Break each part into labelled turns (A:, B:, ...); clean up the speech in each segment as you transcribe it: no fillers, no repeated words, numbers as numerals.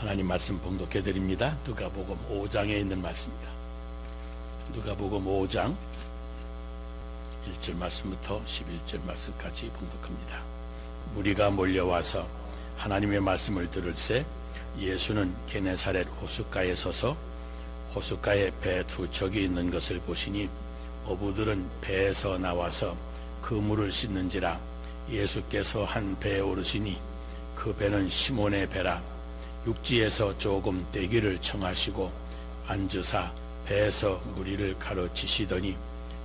A: 하나님 말씀 봉독해 드립니다. 누가복음 5장에 있는 말씀입니다. 누가복음 5장 1절 말씀부터 11절 말씀까지 봉독합니다. 무리가 몰려와서 하나님의 말씀을 들을새 예수는 게네사렛 호숫가에 서서 호숫가에 배 두 척이 있는 것을 보시니 어부들은 배에서 나와서 그 물을 씻는지라. 예수께서 한 배에 오르시니 그 배는 시몬의 배라. 육지에서 조금 떼기를 청하시고 앉으사 배에서 무리를 가르치시더니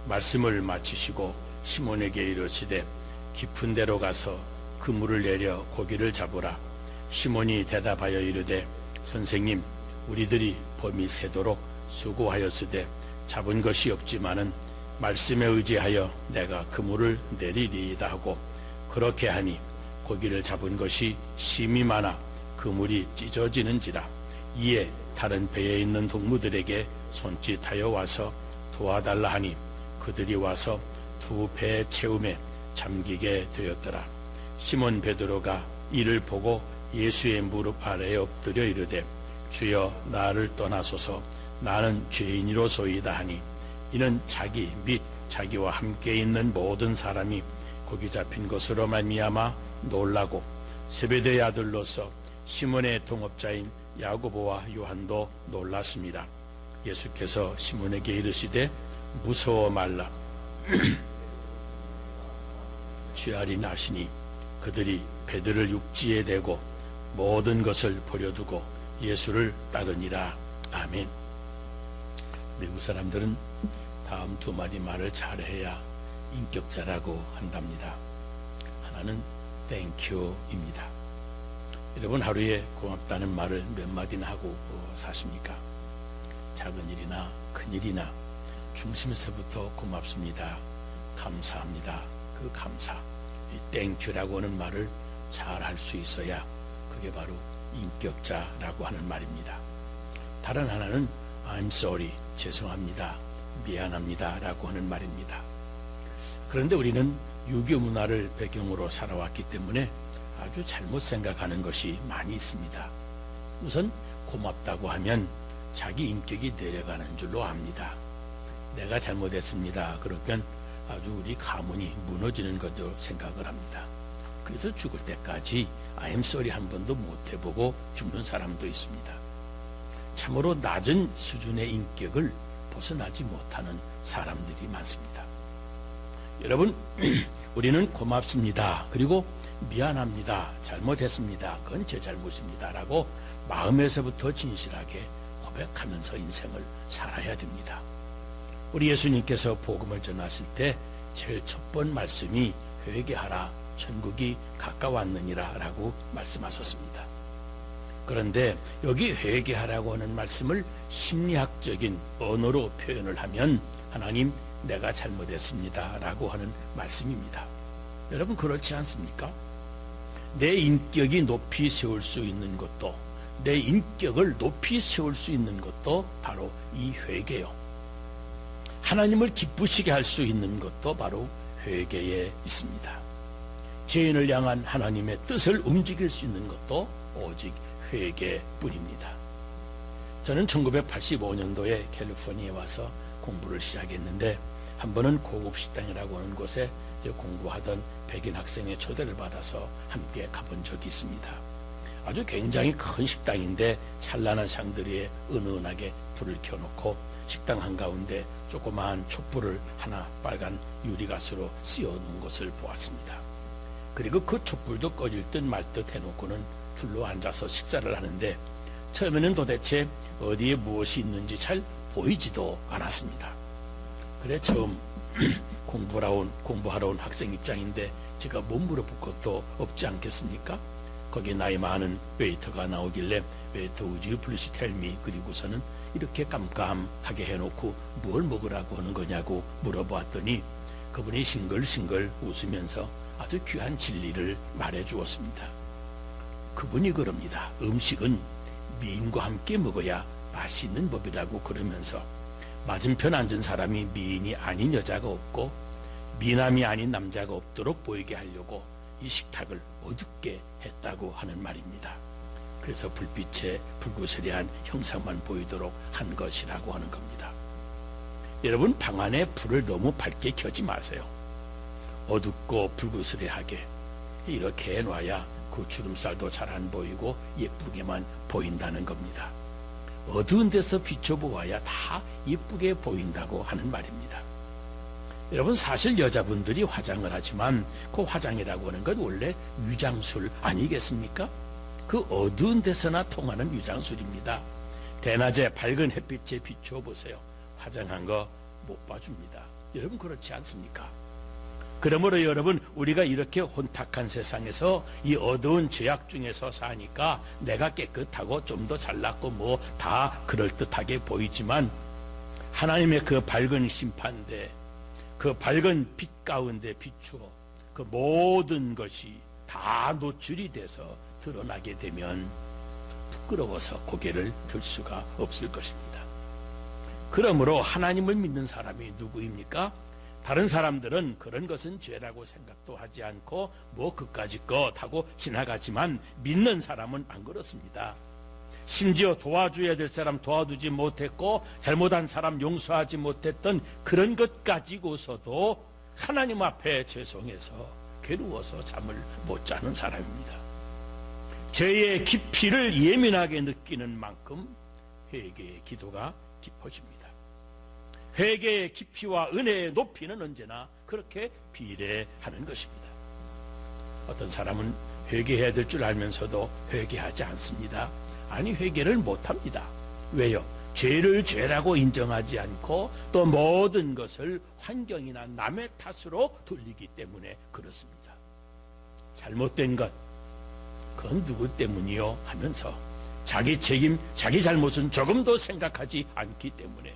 A: 말씀을 마치시고 시몬에게 이르시되 깊은 데로 가서 그물을 내려 고기를 잡으라. 시몬이 대답하여 이르되 선생님, 우리들이 범이 새도록 수고하였으되 잡은 것이 없지만은 말씀에 의지하여 내가 그물을 내리리이다 하고 그렇게 하니 고기를 잡은 것이 심히 많아 그물이 찢어지는지라. 이에 다른 배에 있는 동무들에게 손짓하여 와서 도와달라 하니 그들이 와서 두 배의 채움에 잠기게 되었더라. 시몬 베드로가 이를 보고 예수의 무릎 아래에 엎드려 이르되 주여, 나를 떠나소서, 나는 죄인이로소이다 하니 이는 자기 및 자기와 함께 있는 모든 사람이 고기 잡힌 것으로 말미암아 놀라고 세베대의 아들로서 시몬의 동업자인 야고보와 요한도 놀랐습니다. 예수께서 시몬에게 이르시되 무서워 말라. 취하리 나시니 그들이 배들을 육지에 대고 모든 것을 버려두고 예수를 따르니라. 아멘. 미국 사람들은 다음 두 마디 말을 잘해야 인격자라고 한답니다. 하나는 땡큐입니다. 여러분, 하루에 고맙다는 말을 몇 마디나 하고 사십니까? 작은 일이나 큰 일이나 중심에서부터 고맙습니다, 감사합니다, 그 감사, 이 땡큐라고 하는 말을 잘 할 수 있어야 그게 바로 인격자라고 하는 말입니다. 다른 하나는 I'm sorry, 죄송합니다, 미안합니다 라고 하는 말입니다. 그런데 우리는 유교 문화를 배경으로 살아왔기 때문에 아주 잘못 생각하는 것이 많이 있습니다. 우선 고맙다고 하면 자기 인격이 내려가는 줄로 압니다. 내가 잘못했습니다 그러면 아주 우리 가문이 무너지는 것으로 생각을 합니다. 그래서 죽을 때까지 I'm sorry 한 번도 못 해보고 죽는 사람도 있습니다. 참으로 낮은 수준의 인격을 벗어나지 못하는 사람들이 많습니다. 여러분, 우리는 고맙습니다, 그리고 미안합니다, 잘못했습니다, 그건 제 잘못입니다 라고 마음에서부터 진실하게 고백하면서 인생을 살아야 됩니다. 우리 예수님께서 복음을 전하실 때 제일 첫 번 말씀이 회개하라, 천국이 가까웠느니라 라고 말씀하셨습니다. 그런데 여기 회개하라고 하는 말씀을 심리학적인 언어로 표현을 하면 하나님, 내가 잘못했습니다 라고 하는 말씀입니다. 여러분, 그렇지 않습니까? 내 인격이 높이 세울 수 있는 것도, 내 인격을 높이 세울 수 있는 것도 바로 이 회개요. 하나님을 기쁘시게 할 수 있는 것도 바로 회개에 있습니다. 죄인을 향한 하나님의 뜻을 움직일 수 있는 것도 오직 회개뿐입니다. 저는 1985년도에 캘리포니아에 와서 공부를 시작했는데 한 번은 고급 식당이라고 하는 곳에 공부하던 백인 학생의 초대를 받아서 함께 가본 적이 있습니다. 아주 굉장히 큰 식당인데 찬란한 샹들리에 은은하게 불을 켜놓고 식당 한가운데 조그마한 촛불을 하나 빨간 유리가스로 씌워놓은 것을 보았습니다. 그리고 그 촛불도 꺼질 듯 말 듯 해놓고는 둘러 앉아서 식사를 하는데 처음에는 도대체 어디에 무엇이 있는지 잘 보이지도 않았습니다. 그래 처음 공부하러 온 학생 입장인데 제가 못 물어볼 것도 없지 않겠습니까? 거기 나이 많은 웨이터가 나오길래 웨이터 would you please tell me, 그리고서는 이렇게 깜깜하게 해놓고 뭘 먹으라고 하는 거냐고 물어보았더니 그분이 싱글싱글 웃으면서 아주 귀한 진리를 말해 주었습니다. 그분이 그럽니다. 음식은 미인과 함께 먹어야 맛이 있는 법이라고 그러면서 맞은편 앉은 사람이 미인이 아닌 여자가 없고 미남이 아닌 남자가 없도록 보이게 하려고 이 식탁을 어둡게 했다고 하는 말입니다. 그래서 불빛에 불구스레한 형상만 보이도록 한 것이라고 하는 겁니다. 여러분, 방 안에 불을 너무 밝게 켜지 마세요. 어둡고 불구스레하게 이렇게 해놔야 그 주름살도 잘 안 보이고 예쁘게만 보인다는 겁니다. 어두운 데서 비춰보아야 다 예쁘게 보인다고 하는 말입니다. 여러분, 사실 여자분들이 화장을 하지만 그 화장이라고 하는 건 원래 위장술 아니겠습니까? 그 어두운 데서나 통하는 위장술입니다. 대낮에 밝은 햇빛에 비추어 보세요. 화장한 거 못 봐줍니다. 여러분, 그렇지 않습니까? 그러므로 여러분, 우리가 이렇게 혼탁한 세상에서 이 어두운 죄악 중에서 사니까 내가 깨끗하고 좀 더 잘났고 뭐 다 그럴듯하게 보이지만 하나님의 그 밝은 심판대, 그 밝은 빛 가운데 비추어 그 모든 것이 다 노출이 돼서 드러나게 되면 부끄러워서 고개를 들 수가 없을 것입니다. 그러므로 하나님을 믿는 사람이 누구입니까? 다른 사람들은 그런 것은 죄라고 생각도 하지 않고 뭐 그까짓 것 하고 지나가지만 믿는 사람은 안 그렇습니다. 심지어 도와줘야 될 사람 도와주지 못했고 잘못한 사람 용서하지 못했던 그런 것 가지고서도 하나님 앞에 죄송해서 괴로워서 잠을 못 자는 사람입니다. 죄의 깊이를 예민하게 느끼는 만큼 회개의 기도가 깊어집니다. 회개의 깊이와 은혜의 높이는 언제나 그렇게 비례하는 것입니다. 어떤 사람은 회개해야 될 줄 알면서도 회개하지 않습니다. 아니, 회개를 못합니다. 왜요? 죄를 죄라고 인정하지 않고 또 모든 것을 환경이나 남의 탓으로 돌리기 때문에 그렇습니다. 잘못된 것, 그건 누구 때문이요? 하면서 자기 책임, 자기 잘못은 조금도 생각하지 않기 때문에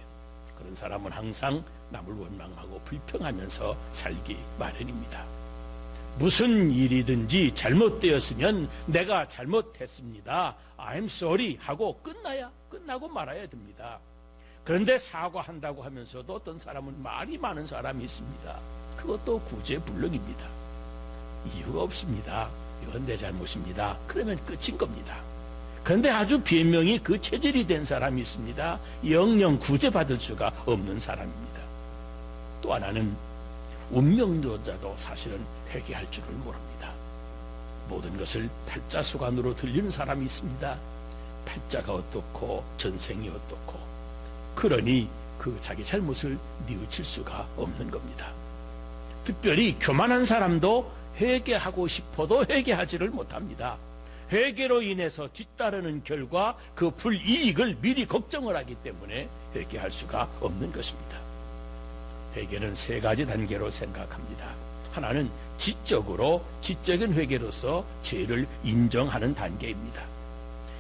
A: 그런 사람은 항상 남을 원망하고 불평하면서 살기 마련입니다. 무슨 일이든지 잘못되었으면 내가 잘못했습니다, I'm sorry 하고 끝나고 말아야 됩니다. 그런데 사과한다고 하면서도 어떤 사람은 말이 많은 사람이 있습니다. 그것도 구제불능입니다. 이유가 없습니다. 이건 내 잘못입니다. 그러면 끝인 겁니다. 그런데 아주 변명이 그 체질이 된 사람이 있습니다. 영영 구제받을 수가 없는 사람입니다. 또 하나는 운명론자도 사실은 회개할 줄을 모릅니다. 모든 것을 팔자소관으로 들리는 사람이 있습니다. 팔자가 어떻고 전생이 어떻고, 그러니 그 자기 잘못을 뉘우칠 수가 없는 겁니다. 특별히 교만한 사람도 회개하고 싶어도 회개하지를 못합니다. 회개로 인해서 뒤따르는 결과 그 불이익을 미리 걱정을 하기 때문에 회개할 수가 없는 것입니다. 회개는 세 가지 단계로 생각합니다. 하나는 지적인 회개로서 죄를 인정하는 단계입니다.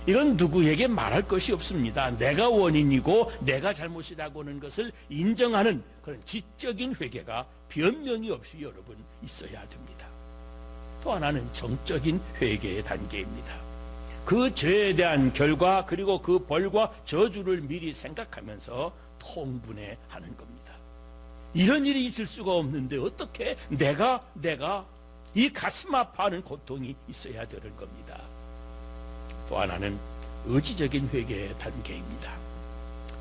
A: 이건 누구에게 말할 것이 없습니다. 내가 원인이고 내가 잘못이라고 하는 것을 인정하는 그런 지적인 회개가 변명이 없이 여러분 있어야 됩니다. 또 하나는 정적인 회개의 단계입니다. 그 죄에 대한 결과 그리고 그 벌과 저주를 미리 생각하면서 통분해하는 겁니다. 이런 일이 있을 수가 없는데 어떻게 내가 이 가슴 아파하는 고통이 있어야 되는 겁니다. 또 하나는 의지적인 회개의 단계입니다.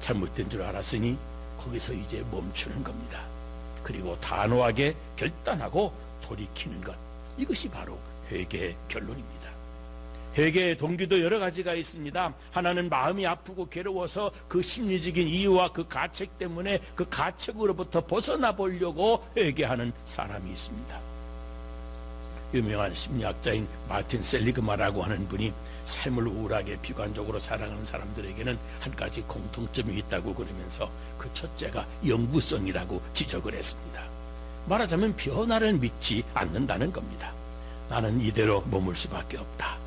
A: 잘못된 줄 알았으니 거기서 이제 멈추는 겁니다. 그리고 단호하게 결단하고 돌이키는 것, 이것이 바로 회개의 결론입니다. 회개의 동기도 여러 가지가 있습니다. 하나는 마음이 아프고 괴로워서 그 심리적인 이유와 그 가책 때문에 그 가책으로부터 벗어나 보려고 회개하는 사람이 있습니다. 유명한 심리학자인 마틴 셀리그마라고 하는 분이 삶을 우울하게 비관적으로 살아가는 사람들에게는 한 가지 공통점이 있다고 그러면서 그 첫째가 영구성이라고 지적을 했습니다. 말하자면 변화를 믿지 않는다는 겁니다. 나는 이대로 머물 수밖에 없다.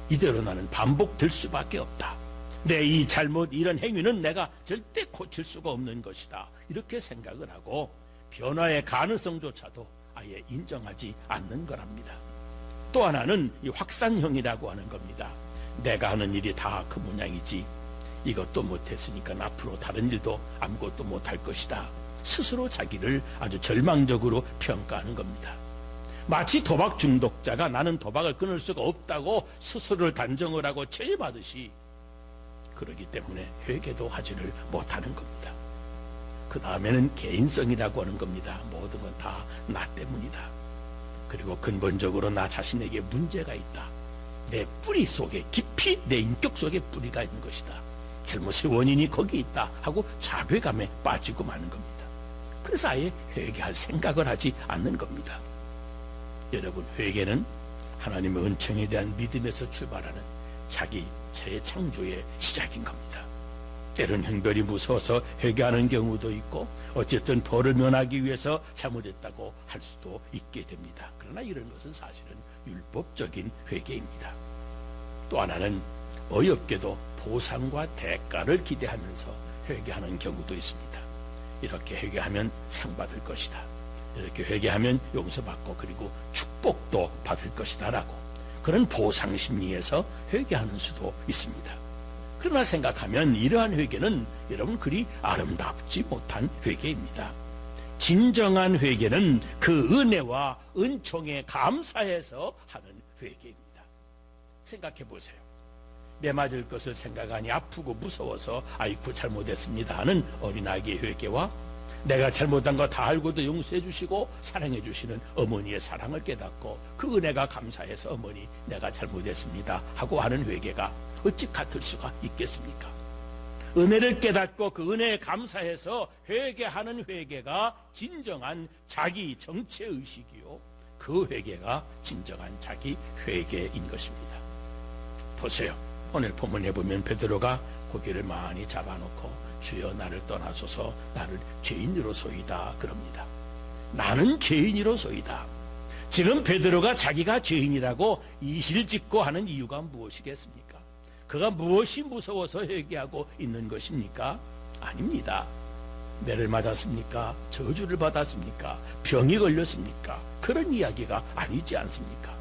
A: 이대로 나는 반복될 수밖에 없다. 내 이 잘못, 이런 행위는 내가 절대 고칠 수가 없는 것이다. 이렇게 생각을 하고 변화의 가능성조차도 아예 인정하지 않는 거랍니다. 또 하나는 이 확산형이라고 하는 겁니다. 내가 하는 일이 다 그 모양이지, 이것도 못했으니까 앞으로 다른 일도 아무것도 못할 것이다. 스스로 자기를 아주 절망적으로 평가하는 겁니다. 마치 도박 중독자가 나는 도박을 끊을 수가 없다고 스스로를 단정을 하고 체념하듯이 그러기 때문에 회개도 하지를 못하는 겁니다. 그 다음에는 개인성이라고 하는 겁니다. 모든 건 다 나 때문이다. 그리고 근본적으로 나 자신에게 문제가 있다. 내 뿌리 속에, 깊이 내 인격 속에 뿌리가 있는 것이다. 잘못의 원인이 거기 있다 하고 자괴감에 빠지고 마는 겁니다. 그래서 아예 회개할 생각을 하지 않는 겁니다. 여러분, 회개는 하나님의 은총에 대한 믿음에서 출발하는 자기 재창조의 시작인 겁니다. 때론 형벌이 무서워서 회개하는 경우도 있고 어쨌든 벌을 면하기 위해서 잘못했다고 할 수도 있게 됩니다. 그러나 이런 것은 사실은 율법적인 회개입니다. 또 하나는 어이없게도 보상과 대가를 기대하면서 회개하는 경우도 있습니다. 이렇게 회개하면 상 받을 것이다. 이렇게 회개하면 용서받고 그리고 축복도 받을 것이다 라고 그런 보상 심리에서 회개하는 수도 있습니다. 그러나 생각하면 이러한 회개는 여러분 그리 아름답지 못한 회개입니다. 진정한 회개는 그 은혜와 은총에 감사해서 하는 회개입니다. 생각해 보세요. 매맞을 것을 생각하니 아프고 무서워서 아이쿠 잘못했습니다 하는 어린아기의 회개와 내가 잘못한 거 다 알고도 용서해 주시고 사랑해 주시는 어머니의 사랑을 깨닫고 그 은혜가 감사해서 어머니 내가 잘못했습니다 하고 하는 회개가 어찌 같을 수가 있겠습니까? 은혜를 깨닫고 그 은혜에 감사해서 회개하는 회개가 진정한 자기 정체의식이요, 그 회개가 진정한 자기 회개인 것입니다. 보세요. 오늘 본문에 보면 베드로가 고개를 많이 잡아놓고 주여 나를 떠나소서 나를 죄인으로소이다 그럽니다. 나는 죄인으로소이다. 지금 베드로가 자기가 죄인이라고 이실직고 하는 이유가 무엇이겠습니까? 그가 무엇이 무서워서 회개하고 있는 것입니까? 아닙니다. 매를 맞았습니까? 저주를 받았습니까? 병이 걸렸습니까? 그런 이야기가 아니지 않습니까?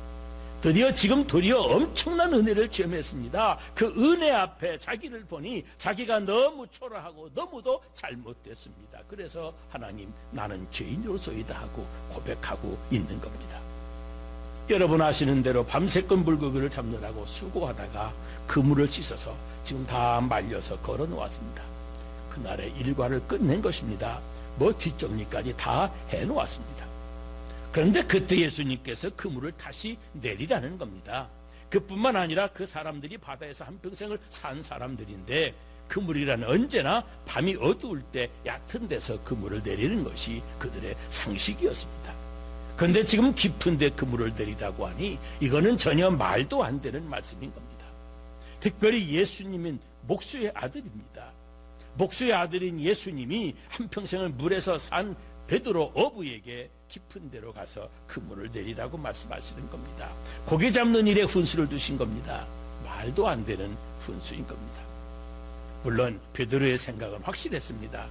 A: 드디어 지금 도리어 엄청난 은혜를 체험했습니다. 그 은혜 앞에 자기를 보니 자기가 너무 초라하고 너무도 잘못됐습니다. 그래서 하나님 나는 죄인으로소이다 하고 고백하고 있는 겁니다. 여러분 아시는 대로 밤새껏 물고기를 잡느라고 수고하다가 그물을 씻어서 지금 다 말려서 걸어 놓았습니다. 그날의 일과를 끝낸 것입니다. 뭐 뒷정리까지 다 해놓았습니다. 그런데 그때 예수님께서 그물을 다시 내리라는 겁니다. 그뿐만 아니라 그 사람들이 바다에서 한평생을 산 사람들인데 그물이란 언제나 밤이 어두울 때 얕은 데서 그물을 내리는 것이 그들의 상식이었습니다. 그런데 지금 깊은 데 그물을 내리라고 하니 이거는 전혀 말도 안 되는 말씀인 겁니다. 특별히 예수님은 목수의 아들입니다. 목수의 아들인 예수님이 한평생을 물에서 산 베드로 어부에게 깊은 데로 가서 그물을 내리라고 말씀하시는 겁니다. 고기 잡는 일에 훈수를 두신 겁니다. 말도 안 되는 훈수인 겁니다. 물론 베드로의 생각은 확실했습니다.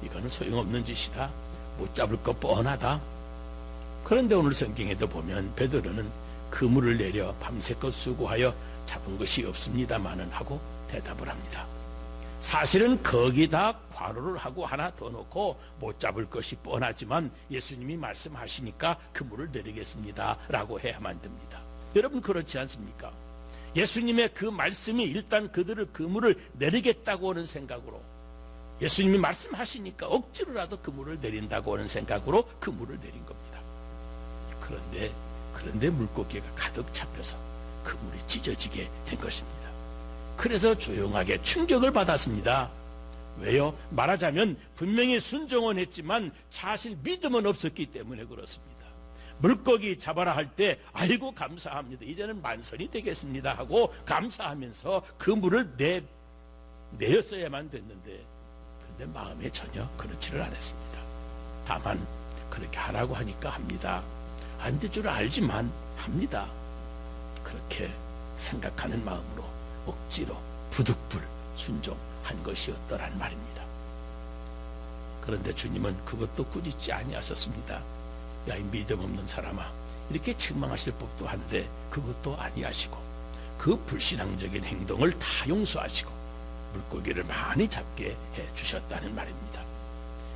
A: 이거는 소용없는 짓이다. 못 잡을 것 뻔하다. 그런데 오늘 성경에도 보면 베드로는 그물을 내려 밤새껏 수고하여 잡은 것이 없습니다마는 하고 대답을 합니다. 사실은 거기다 괄호를 하고 하나 더 넣고 못 잡을 것이 뻔하지만 예수님이 말씀하시니까 그물을 내리겠습니다 라고 해야만 됩니다. 여러분 그렇지 않습니까? 예수님의 그 말씀이 일단 그들을 그물을 내리겠다고 하는 생각으로, 예수님이 말씀하시니까 억지로라도 그물을 내린다고 하는 생각으로 그물을 내린 겁니다. 그런데 물고기가 가득 잡혀서 그물이 찢어지게 된 것입니다. 그래서 조용하게 충격을 받았습니다. 왜요? 말하자면 분명히 순종은 했지만 사실 믿음은 없었기 때문에 그렇습니다. 물고기 잡아라 할 때 아이고 감사합니다. 이제는 만선이 되겠습니다 하고 감사하면서 그물을 내었어야만 됐는데 그런데 마음에 전혀 그렇지를 않았습니다. 다만 그렇게 하라고 하니까 합니다. 안 될 줄 알지만 합니다. 그렇게 생각하는 마음으로 억지로 부득불 순종한 것이었더란 말입니다. 그런데 주님은 그것도 꾸짖지 아니하셨습니다. 야, 이 믿음 없는 사람아, 이렇게 책망하실 법도 한데 그것도 아니하시고 그 불신앙적인 행동을 다 용서하시고 물고기를 많이 잡게 해주셨다는 말입니다.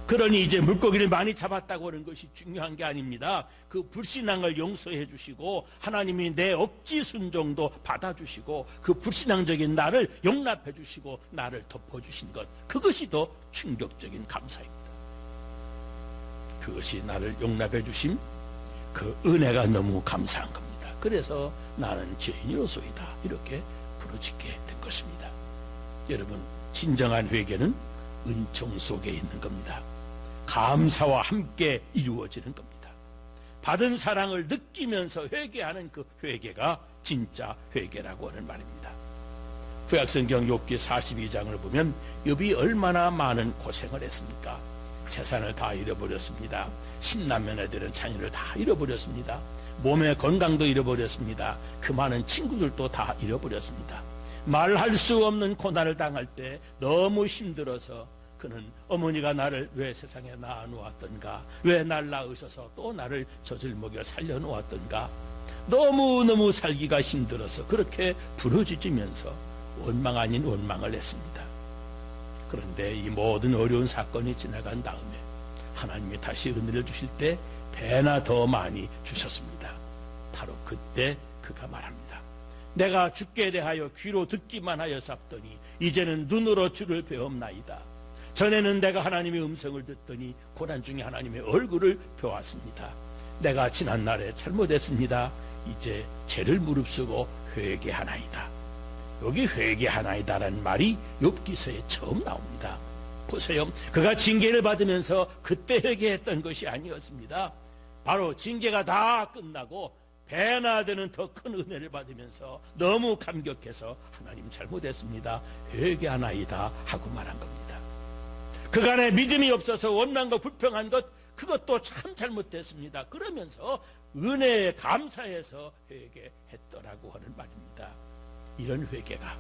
A: 그러니 이제 물고기를 많이 잡았다고 하는 것이 중요한 게 아닙니다. 그 불신앙을 용서해 주시고 하나님이 내 억지 순종도 받아주시고 그 불신앙적인 나를 용납해 주시고 나를 덮어주신 것, 그것이 더 충격적인 감사입니다. 그것이 나를 용납해 주심, 그 은혜가 너무 감사한 겁니다. 그래서 나는 죄인이로소이다 이렇게 부르짖게 된 것입니다. 여러분, 진정한 회개는 은총 속에 있는 겁니다. 감사와 함께 이루어지는 겁니다. 받은 사랑을 느끼면서 회개하는 그 회개가 진짜 회개라고 하는 말입니다. 구약성경 욥기 42장을 보면 욥이 얼마나 많은 고생을 했습니까? 재산을 다 잃어버렸습니다. 10남매 애들은 자녀를 다 잃어버렸습니다. 몸의 건강도 잃어버렸습니다. 그 많은 친구들도 다 잃어버렸습니다. 말할 수 없는 고난을 당할 때 너무 힘들어서 그는 어머니가 나를 왜 세상에 낳아놓았던가, 왜 날 낳으셔서 또 나를 젖을 먹여 살려놓았던가, 너무너무 살기가 힘들어서 그렇게 부르짖으면서 원망 아닌 원망을 했습니다. 그런데 이 모든 어려운 사건이 지나간 다음에 하나님이 다시 은혜를 주실 때 배나 더 많이 주셨습니다. 바로 그때 그가 말합니다. 내가 주께 대하여 귀로 듣기만 하여 삽더니 이제는 눈으로 주를 배움나이다. 전에는 내가 하나님의 음성을 듣더니 고난 중에 하나님의 얼굴을 보았습니다. 내가 지난날에 잘못했습니다. 이제 죄를 무릅쓰고 회개하나이다. 여기 회개하나이다라는 말이 욥기서에 처음 나옵니다. 보세요. 그가 징계를 받으면서 그때 회개했던 것이 아니었습니다. 바로 징계가 다 끝나고 배나 되는 더 큰 은혜를 받으면서 너무 감격해서 하나님 잘못했습니다. 회개하나이다 하고 말한 겁니다. 그간의 믿음이 없어서 원망과 불평한 것, 그것도 참 잘못됐습니다. 그러면서 은혜에 감사해서 회개했더라고 하는 말입니다. 이런 회개가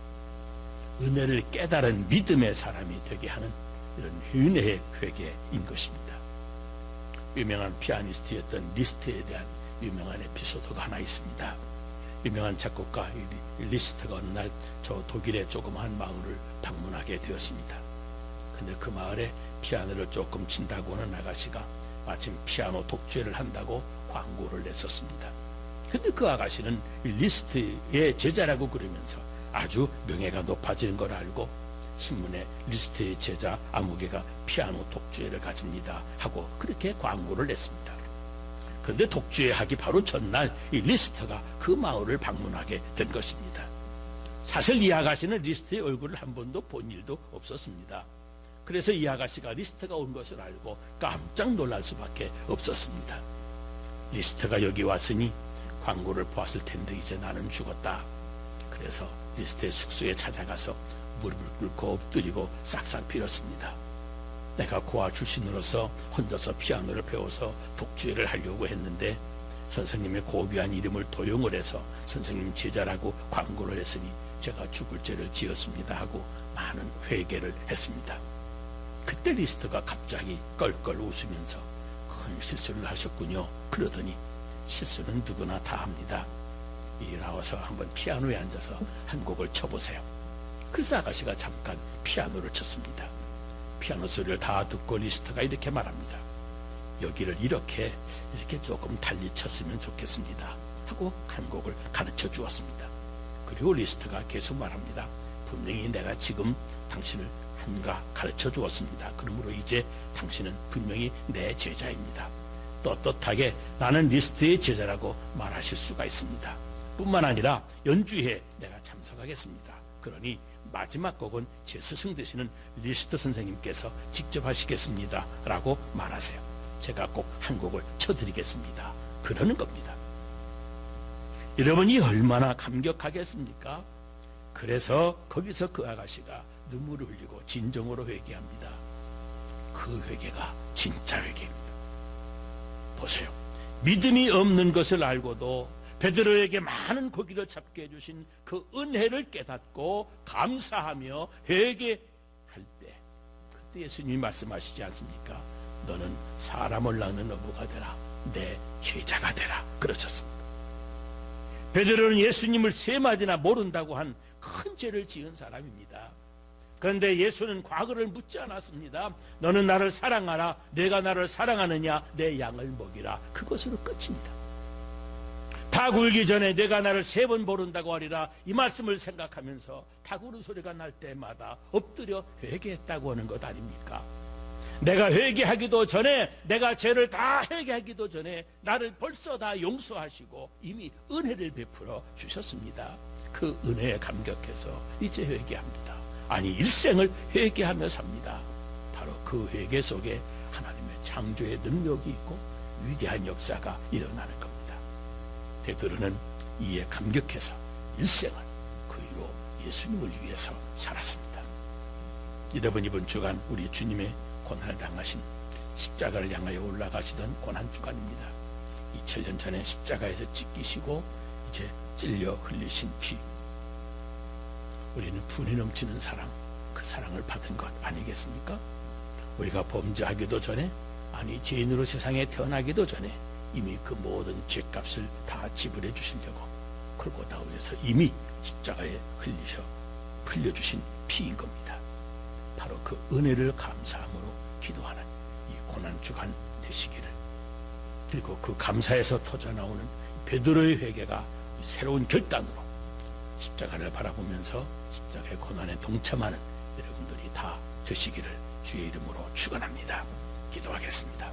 A: 은혜를 깨달은 믿음의 사람이 되게 하는 이런 은혜의 회개인 것입니다. 유명한 피아니스트였던 리스트에 대한 유명한 에피소드가 하나 있습니다. 유명한 작곡가 리스트가 어느 날 저 독일의 조그마한 마을을 방문하게 되었습니다. 근데 그 마을에 피아노를 조금 친다고 하는 아가씨가 마침 피아노 독주회를 한다고 광고를 냈었습니다. 근데 그 아가씨는 리스트의 제자라고 그러면서 아주 명예가 높아지는 걸 알고 신문에 리스트의 제자 아무개가 피아노 독주회를 가집니다 하고 그렇게 광고를 냈습니다. 그런데 독주회 하기 바로 전날 이 리스트가 그 마을을 방문하게 된 것입니다. 사실 이 아가씨는 리스트의 얼굴을 한 번도 본 일도 없었습니다. 그래서 이 아가씨가 리스트가 온 것을 알고 깜짝 놀랄 수밖에 없었습니다. 리스트가 여기 왔으니 광고를 보았을 텐데 이제 나는 죽었다. 그래서 리스트의 숙소에 찾아가서 무릎을 꿇고 엎드리고 싹싹 빌었습니다. 내가 고아 출신으로서 혼자서 피아노를 배워서 독주회를 하려고 했는데 선생님의 고귀한 이름을 도용을 해서 선생님 제자라고 광고를 했으니 제가 죽을 죄를 지었습니다 하고 많은 회개를 했습니다. 그때 리스트가 갑자기 껄껄 웃으면서 큰 실수를 하셨군요. 그러더니 실수는 누구나 다 합니다. 이리 나와서 한번 피아노에 앉아서 한 곡을 쳐보세요. 그래서 아가씨가 잠깐 피아노를 쳤습니다. 피아노 소리를 다 듣고 리스트가 이렇게 말합니다. 여기를 이렇게 조금 달리 쳤으면 좋겠습니다 하고 한 곡을 가르쳐 주었습니다. 그리고 리스트가 계속 말합니다. 분명히 내가 지금 당신을 한가 가르쳐 주었습니다. 그러므로 이제 당신은 분명히 내 제자입니다. 떳떳하게 나는 리스트의 제자라고 말하실 수가 있습니다. 뿐만 아니라 연주회에 내가 참석하겠습니다. 그러니 마지막 곡은 제 스승 되시는 리스트 선생님께서 직접 하시겠습니다 라고 말하세요. 제가 꼭 한 곡을 쳐드리겠습니다. 그러는 겁니다. 여러분이 얼마나 감격하겠습니까? 그래서 거기서 그 아가씨가 눈물을 흘리고 진정으로 회개합니다. 그 회개가 진짜 회개입니다. 보세요. 믿음이 없는 것을 알고도 베드로에게 많은 고기를 잡게 해주신 그 은혜를 깨닫고 감사하며 회개할 때, 그때 예수님이 말씀하시지 않습니까? 너는 사람을 낳는 어부가 되라. 내 제자가 되라. 그러셨습니다. 베드로는 예수님을 3마디나 모른다고 한 큰 죄를 지은 사람입니다. 그런데 예수는 과거를 묻지 않았습니다. 너는 나를 사랑하라. 내가 나를 사랑하느냐? 내 양을 먹이라. 그것으로 끝입니다. 닭 울기 전에 내가 나를 3번 모른다고 하리라. 이 말씀을 생각하면서 닭 우는 소리가 날 때마다 엎드려 회개했다고 하는 것 아닙니까? 내가 회개하기도 전에, 내가 죄를 다 회개하기도 전에 나를 벌써 다 용서하시고 이미 은혜를 베풀어 주셨습니다. 그 은혜에 감격해서 이제 회개합니다. 아니, 일생을 회개하며 삽니다. 바로 그 회개 속에 하나님의 창조의 능력이 있고 위대한 역사가 일어나는 겁니다. 베드로는 이에 감격해서 일생을 그 위로 예수님을 위해서 살았습니다. 여러분, 이번 주간 우리 주님의 고난을 당하신, 십자가를 향하여 올라가시던 고난주간입니다. 2000년 전에 십자가에서 찢기시고 이제 찔려 흘리신 피, 우리는 분이 넘치는 사랑, 그 사랑을 받은 것 아니겠습니까? 우리가 범죄하기도 전에, 아니 죄인으로 세상에 태어나기도 전에 이미 그 모든 죄값을 다 지불해 주시려고 골고다에서 이미 십자가에 흘려주신 피인 겁니다. 바로 그 은혜를 감사함으로 기도하는 이 고난주간 되시기를, 그리고 그 감사에서 터져나오는 베드로의 회개가 새로운 결단으로 십자가를 바라보면서 십자가의 고난에 동참하는 여러분들이 다 되시기를 주의 이름으로 축원합니다. 기도하겠습니다.